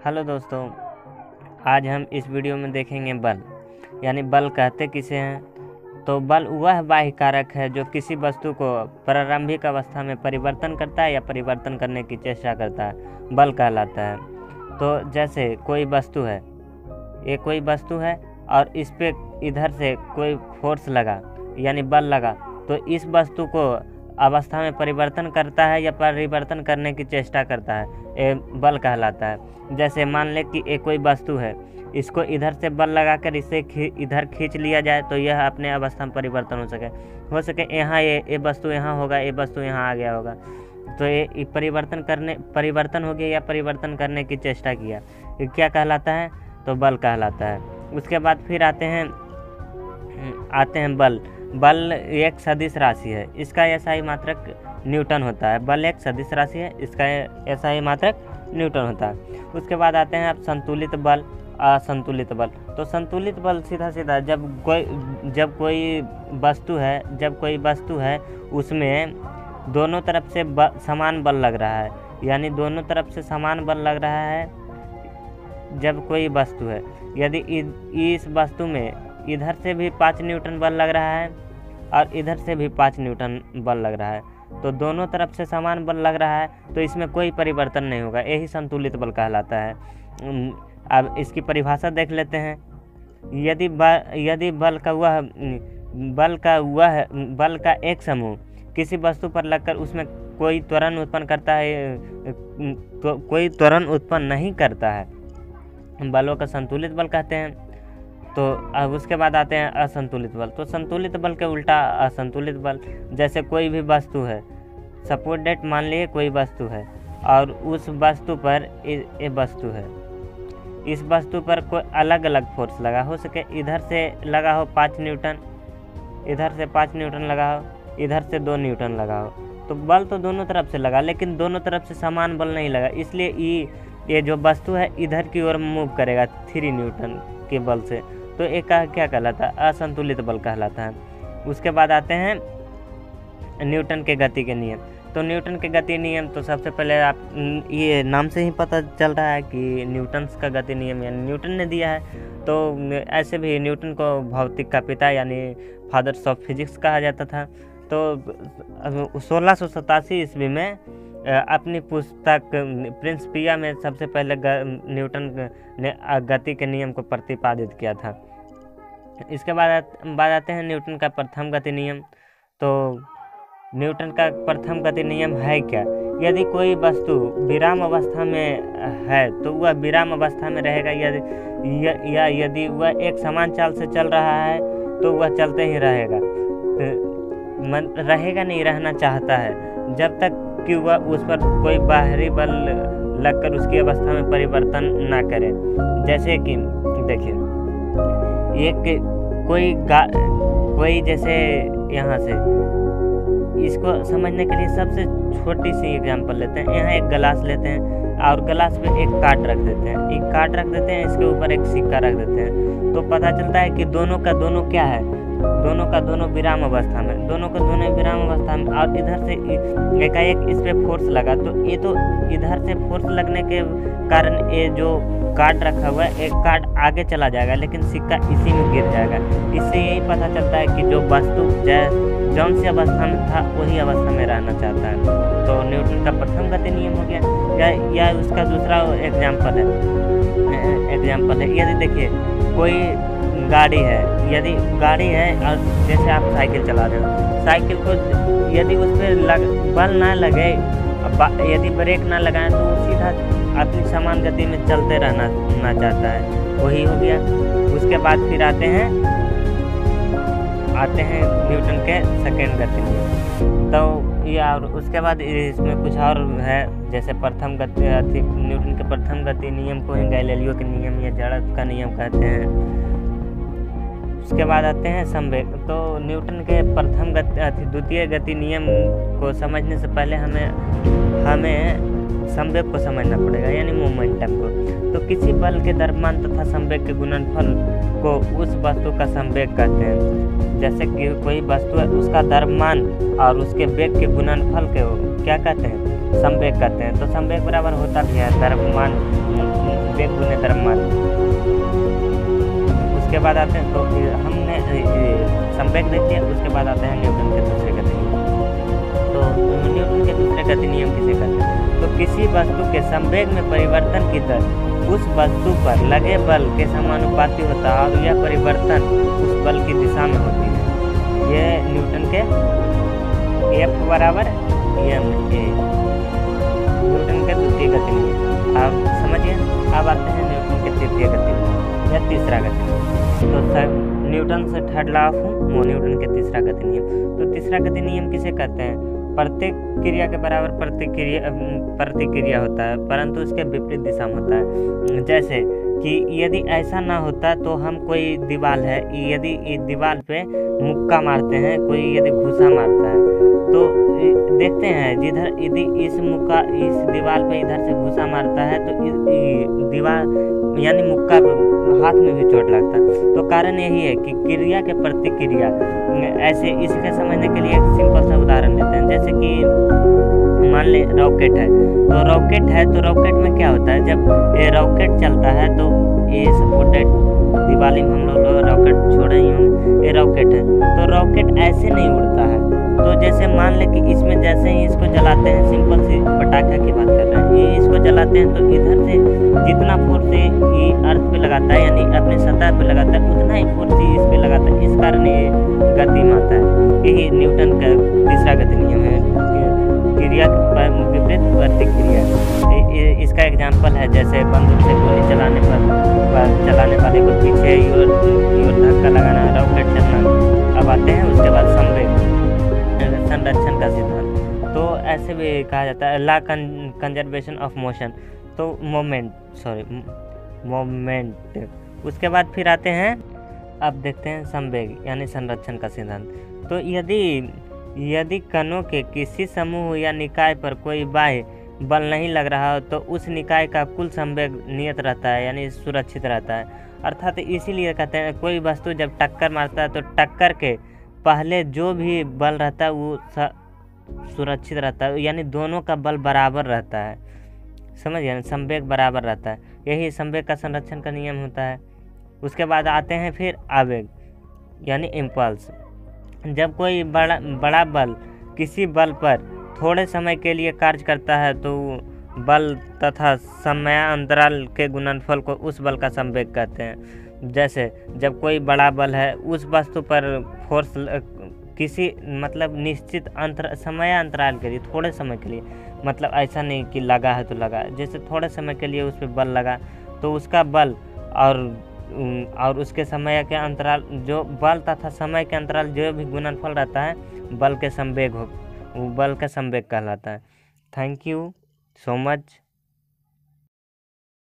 Hello दोस्तों, आज हम इस वीडियो में देखेंगे बल। यानी बल कहते किसे हैं। तो बल वह बाह्य कारक है जो किसी वस्तु को प्रारंभिक अवस्था में परिवर्तन करता है या परिवर्तन करने की चेष्टा करता है, बल कहलाता है। तो जैसे कोई वस्तु है, ये कोई वस्तु है और इस पे इधर से कोई फोर्स लगा यानी बल लगा, तो इस वस्तु को अवस्था में परिवर्तन करता है या परिवर्तन करने की चेष्टा करता है, ये बल कहलाता है। जैसे मान ले कि एक कोई वस्तु है, इसको इधर से बल लगाकर इसे इधर खींच लिया जाए तो यह अपने अवस्था में परिवर्तन हो सके यहाँ ये वस्तु यहाँ होगा, ये वस्तु यहाँ आ गया होगा, तो ये परिवर्तन हो गया या परिवर्तन करने की चेष्टा किया, ये क्या कहलाता है? तो बल कहलाता है। उसके बाद फिर आते हैं बल। बल एक सदिश राशि है, इसका एसआई मात्रक न्यूटन होता है। बल एक सदिश राशि है, इसका एसआई मात्रक न्यूटन होता है। उसके बाद आते हैं अब संतुलित बल, असंतुलित बल। तो संतुलित बल सीधा जब कोई वस्तु है उसमें दोनों तरफ से समान बल लग रहा है, यानी दोनों तरफ से समान बल लग रहा है जब कोई वस्तु है। यदि इस वस्तु में इधर से भी 5 न्यूटन बल लग रहा है और इधर से भी 5 न्यूटन बल लग रहा है, तो दोनों तरफ से समान बल लग रहा है, तो इसमें कोई परिवर्तन नहीं होगा, यही संतुलित बल कहलाता है। अब इसकी परिभाषा देख लेते हैं। यदि बल का एक समूह किसी वस्तु पर लगकर उसमें कोई त्वरण उत्पन्न करता है तो कोई त्वरण उत्पन्न नहीं करता है, बलों का संतुलित बल कहते हैं। तो अब उसके बाद आते हैं असंतुलित बल। तो संतुलित बल के उल्टा असंतुलित बल। जैसे कोई भी वस्तु है, सपोज डेट मान लिए कोई वस्तु है और उस वस्तु पर ये वस्तु है, इस वस्तु पर कोई अलग अलग फोर्स लगा हो सके, इधर से लगा हो 5 न्यूटन, इधर से 5 न्यूटन लगा हो, इधर से 2 न्यूटन लगा हो, तो बल तो दोनों तरफ से लगा, लेकिन दोनों तरफ से समान बल नहीं लगा, इसलिए ये जो वस्तु है इधर की ओर मूव करेगा 3 न्यूटन के बल से, तो एक का क्या कहलाता है? असंतुलित बल कहलाता है। उसके बाद आते हैं न्यूटन के गति के नियम। तो न्यूटन के गति नियम तो सबसे पहले आप ये नाम से ही पता चल रहा है कि न्यूटन का गति नियम यानी न्यूटन ने दिया है। तो ऐसे भी न्यूटन को भौतिक का पिता यानी फादर्स ऑफ फिजिक्स कहा जाता था। तो 1687 ईस्वी में अपनी पुस्तक प्रिंसिपिया में सबसे पहले न्यूटन ने गति के नियम को प्रतिपादित किया था। इसके बाद आते हैं न्यूटन का प्रथम गति नियम। तो न्यूटन का प्रथम गति नियम है क्या? यदि कोई वस्तु विराम अवस्था में है तो वह विराम अवस्था में रहेगा, यदि वह एक समान चाल से चल रहा है तो वह चलते ही रहेगा, नहीं रहना चाहता है जब तक कि वह उस पर कोई बाहरी बल लगकर उसकी अवस्था में परिवर्तन ना करे। जैसे कि देखिए, कोई जैसे यहाँ से इसको समझने के लिए सबसे छोटी सी एग्जांपल लेते हैं। यहाँ एक गिलास लेते हैं और गिलास में एक काट रख देते हैं, इसके ऊपर एक सिक्का रख देते हैं, तो पता चलता है कि दोनों का दोनों क्या है, दोनों का दोनों विराम अवस्था में, और इधर से एकाएक इस पे फोर्स लगा, तो ये तो इधर से फोर्स लगने के कारण ये जो कार्ड रखा हुआ है एक कार्ड आगे चला जाएगा, लेकिन सिक्का इसी में गिर जाएगा। इससे यही पता चलता है कि जो वस्तु जौन सी अवस्था में था वही अवस्था में रहना चाहता है। तो न्यूटन का प्रथम गति नियम हो गया। या उसका दूसरा एग्जाम्पल है, यदि देखिए कोई गाड़ी है और जैसे आप साइकिल चला रहे हो, साइकिल को यदि उस पर बल ना लगे, यदि ब्रेक ना लगाएं तो वो सीधा अपनी समान गति में चलते रहना चाहता है, वही हो गया। उसके बाद फिर आते हैं न्यूटन के सेकेंड गति नियम। तो ये और उसके बाद इसमें कुछ और है, जैसे न्यूटन के प्रथम गति नियम को ही गैलीलियो के नियम या जड़त्व का नियम कहते हैं। उसके बाद आते हैं संवेग। तो न्यूटन के द्वितीय गति नियम को समझने से पहले हमें संवेग को समझना पड़ेगा, यानी मोमेंटम को। तो किसी बल के द्रव्यमान तथा संवेग के गुणनफल को उस वस्तु का संवेग कहते हैं। जैसे कि कोई वस्तु है, उसका द्रव्यमान और उसके वेग के गुणनफल के क्या कहते हैं? संवेग कहते हैं। तो संवेग बराबर होता भी है द्रव्यमान वेग गुने द्रव्यमान। उसके बाद आते हैं, तो हमने संवेग देख लिया। उसके बाद आते हैं न्यूटन के दूसरे गति नियम। तो न्यूटन के दूसरे गति नियम किसे कहते हैं? तो किसी वस्तु के संवेग में परिवर्तन की दर उस वस्तु पर लगे बल के समानुपाती होता है और यह परिवर्तन उस बल की दिशा में होती है। यह न्यूटन के F बराबर ma, न्यूटन के द्वितीय गति नियम। आप समझिए। अब आते हैं न्यूटन के तृतीय गति नियम या तीसरा गति नियम। तो न्यूटन से थर्ड लॉ ऑफ न्यूटन के तीसरा गति नियम। तो तीसरा गति नियम किसे कहते हैं? प्रत्येक क्रिया के बराबर प्रतिक्रिया होता है, परंतु उसके विपरीत दिशा में होता है। जैसे कि यदि ऐसा ना होता तो हम कोई दीवार है, यदि इस दीवार पे मुक्का मारते हैं, कोई यदि घुसा मारता है, तो देखते हैं जिधर यदि इस दीवार पे इधर से घुसा मारता है तो दीवार यानी मुक्का हाथ में भी चोट लगता है। तो कारण यही है कि क्रिया के प्रतिक्रिया। ऐसे इसके समझने के लिए एक सिंपल सा उदाहरण लेते हैं। जैसे कि मान ले रॉकेट है, तो रॉकेट में क्या होता है? जब ये रॉकेट चलता है तो ये सपोर्टेड दिवाली में हम लोग रॉकेट छोड़े ही होंगे, ये रॉकेट है, तो रॉकेट ऐसे नहीं उड़ता है। तो जैसे मान ले कि इसमें जैसे ही इसको जलाते हैं, सिंपल सी पटाखा की बात कर रहे हैं, ये इसको जलाते हैं तो इधर से जितना फोर्स ये अर्थ पे लगाता है यानी अपने सतह पे लगाता है, उतना ही फोर्स इस पे लगाता है। इस कारण ये गति में आता है। यही न्यूटन का तीसरा गति नियम है, क्रिया के विपरीत प्रतिक्रिया। इसका एग्जाम्पल है जैसे बंदूक से गोली चलाने वाले को पीछे धक्का लगाना, रॉकेट चलना। अब आते हैं उसके बाद संरक्षण का सिद्धांत। तो ऐसे भी कहा जाता है ला कंजर्वेशन ऑफ मोशन, तो मोमेंट। उसके बाद फिर आते हैं, अब देखते हैं संवेग यानी संरक्षण का सिद्धांत। तो यदि कणों के किसी समूह या निकाय पर कोई बाह्य बल नहीं लग रहा हो तो उस निकाय का कुल संवेग नियत रहता है यानी सुरक्षित रहता है। अर्थात इसीलिए कहते हैं कोई वस्तु जब टक्कर मारता है तो टक्कर के पहले जो भी बल रहता है वो सुरक्षित रहता है, यानी दोनों का बल बराबर रहता है। समझिए ना, संवेग बराबर रहता है। यही संवेग का संरक्षण का नियम होता है। उसके बाद आते हैं फिर आवेग यानी इम्पल्स। जब कोई बड़ा बल किसी बल पर थोड़े समय के लिए कार्य करता है तो बल तथा समयांतराल के गुणनफल को उस बल का संवेग कहते हैं। जैसे जब कोई बड़ा बल है, उस वस्तु पर फोर्स किसी मतलब निश्चित समय अंतराल के लिए, थोड़े समय के लिए, मतलब ऐसा नहीं कि लगा है तो लगा, जैसे थोड़े समय के लिए उस पर बल लगा तो उसका बल और उसके समय के अंतराल, जो बल तथा समय के अंतराल जो भी गुणनफल रहता है बल के संवेग वो बल का संवेग कहलाता है। Thank you so much.